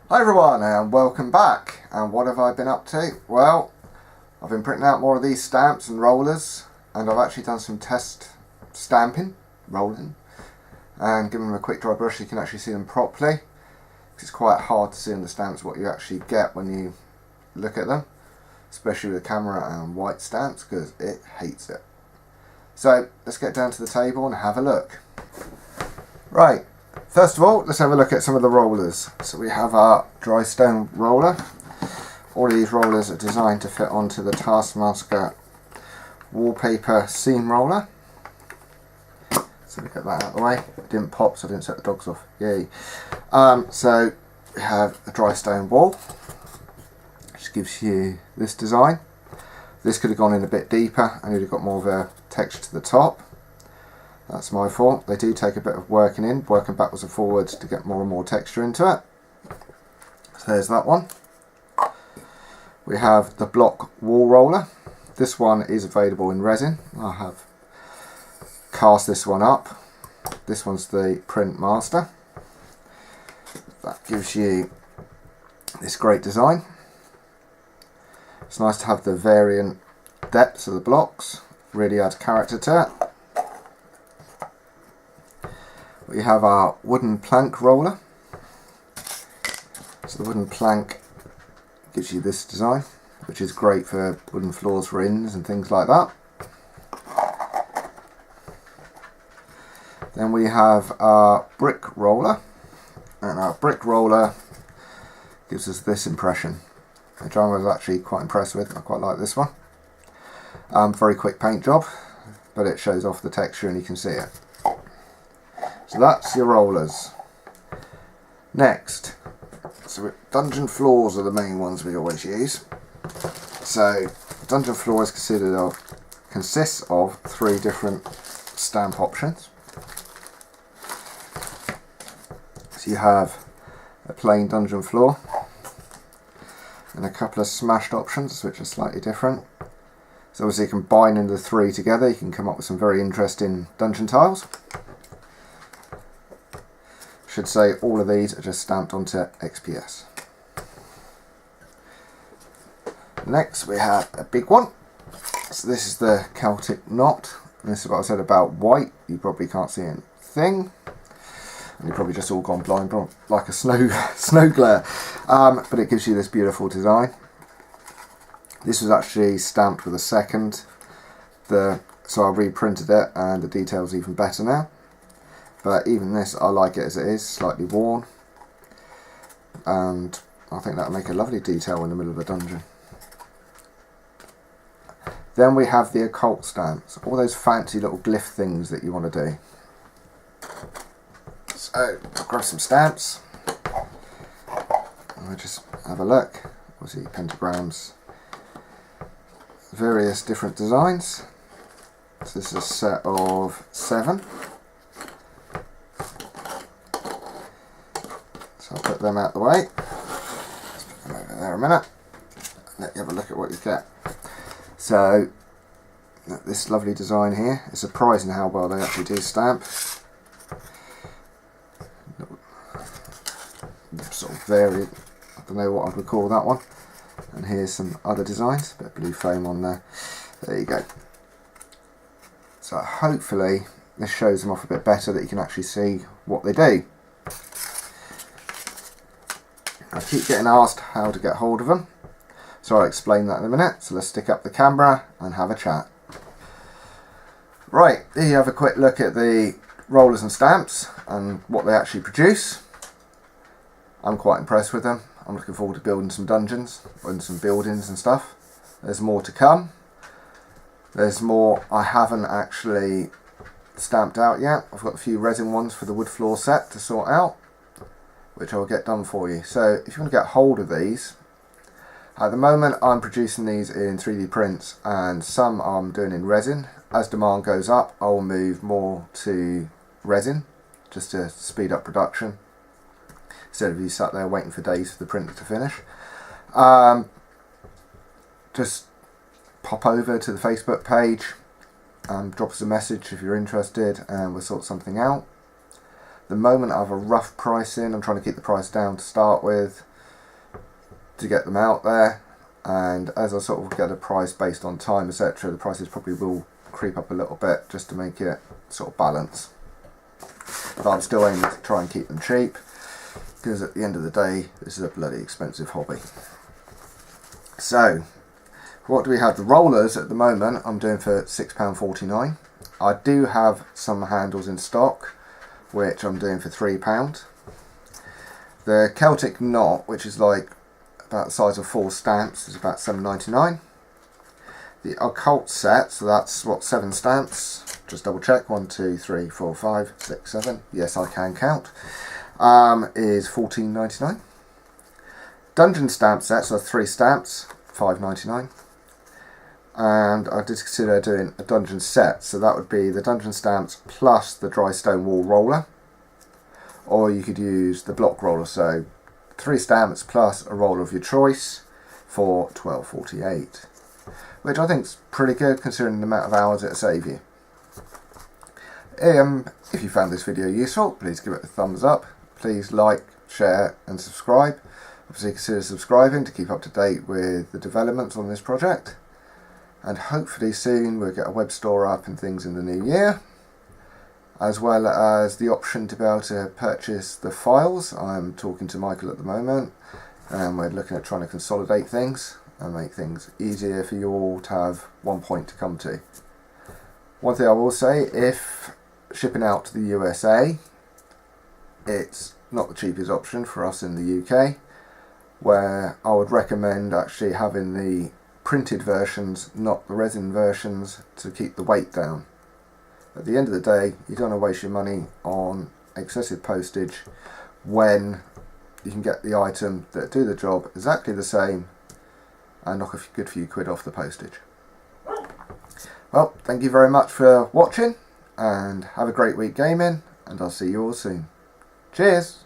Hi everyone and welcome back. And what have I been up to? Well, I've been printing out more of these stamps and rollers, and I've actually done some test stamping, rolling, and given them a quick dry brush so you can actually see them properly. It's quite hard to see on the stamps what you actually get when you look at them, especially with the camera and white stamps, because it hates it. So let's get down to the table and have a look. Right. First of all, let's have a look at some of the rollers. So we have our dry stone roller. All of these rollers are designed to fit onto the Taskmaster wallpaper seam roller. So we get that out of the way. It didn't pop, so I didn't set the dogs off. Yay. So we have a dry stone wall, which gives you this design. This could have gone in a bit deeper and you'd have got more of a texture to the top. That's my fault. They do take a bit of working backwards and forwards to get more and more texture into it. So there's that one. We have the block wall roller. This one is available in resin. I have cast this one up. This one's the Print Master. That gives you this great design. It's nice to have the variant depths of the blocks. Really adds character to it. We have our wooden plank roller. So the wooden plank gives you this design, which is great for wooden floors for inns and things like that. Then we have our brick roller, and our brick roller gives us this impression, which I was actually quite impressed with. I quite like this one. Very quick paint job, but it shows off the texture and you can see it. So that's your rollers. Next, so dungeon floors are the main ones we always use. So dungeon floor is consists of 3 different stamp options. So you have a plain dungeon floor and a couple of smashed options which are slightly different. So obviously combining the 3 together you can come up with some very interesting dungeon tiles. Should say all of these are just stamped onto XPS. Next we have a big one. So this is the Celtic Knot, and this is what I said about white. You probably can't see anything, and you've probably just all gone blind like a snow glare. But it gives you this beautiful design. This was actually stamped with a second, so I reprinted it and the detail's even better now. But even this, I like it as it is, slightly worn, and I think that'll make a lovely detail in the middle of a dungeon. Then we have the occult stamps, all those fancy little glyph things that you want to do. So, I'll grab some stamps, and we'll just have a look. We'll see pentagrams, various different designs. So this is a set of 7. So I'll put them out the way. Let's put them over there a minute. Let you have a look at what you get. So this lovely design here. It's surprising how well they actually do stamp. Sort of varied. I don't know what I would call that one. And here's some other designs. A bit of blue foam on there. There you go. So hopefully this shows them off a bit better, that you can actually see what they do. I keep getting asked how to get hold of them, so I'll explain that in a minute. So let's stick up the camera and have a chat. Right, here you have a quick look at the rollers and stamps and what they actually produce. I'm quite impressed with them. I'm looking forward to building some dungeons and some buildings and stuff. There's more to come. There's more I haven't actually stamped out yet. I've got a few resin ones for the wood floor set to sort out, which I'll get done for you. So if you want to get hold of these, at the moment I'm producing these in 3D prints and some I'm doing in resin. As demand goes up, I'll move more to resin just to speed up production, instead of you sat there waiting for days for the printer to finish. Just pop over to the Facebook page, drop us a message if you're interested and we'll sort something out. The moment I have a rough price in, I'm trying to keep the price down to start with, to get them out there, and as I sort of get a price based on time, etc., the prices probably will creep up a little bit just to make it sort of balance. But I'm still aiming to try and keep them cheap, because at the end of the day, this is a bloody expensive hobby. So, what do we have? The rollers at the moment I'm doing for £6.49. I do have some handles in stock, which I'm doing for £3. The Celtic Knot, which is like about the size of 4 stamps, is about £7.99. The Occult set, so that's what, 7 stamps. Just double check, 1, 2, 3, 4, 5, 6, 7. Yes, I can count. Is £14.99. Dungeon stamp set, so 3 stamps, £5.99. And I did consider doing a dungeon set, so that would be the dungeon stamps plus the dry stone wall roller, or you could use the block roller, so 3 stamps plus a roller of your choice for £12.48, which I think is pretty good considering the amount of hours it'll save you. If you found this video useful, please give it a thumbs up, please like, share and subscribe. Obviously consider subscribing to keep up to date with the developments on this project. And hopefully soon we'll get a web store up and things in the new year, as well as the option to be able to purchase the files. I'm talking to Michael at the moment, and we're looking at trying to consolidate things and make things easier for you all to have one point to come to. One thing I will say, if shipping out to the USA, it's not the cheapest option for us in the UK, where I would recommend actually having the printed versions, not the resin versions, to keep the weight down. At the end of the day, you don't want to waste your money on excessive postage when you can get the item that do the job exactly the same and knock a good few quid off the postage. Well, thank you very much for watching, and have a great week gaming, and I'll see you all soon. Cheers!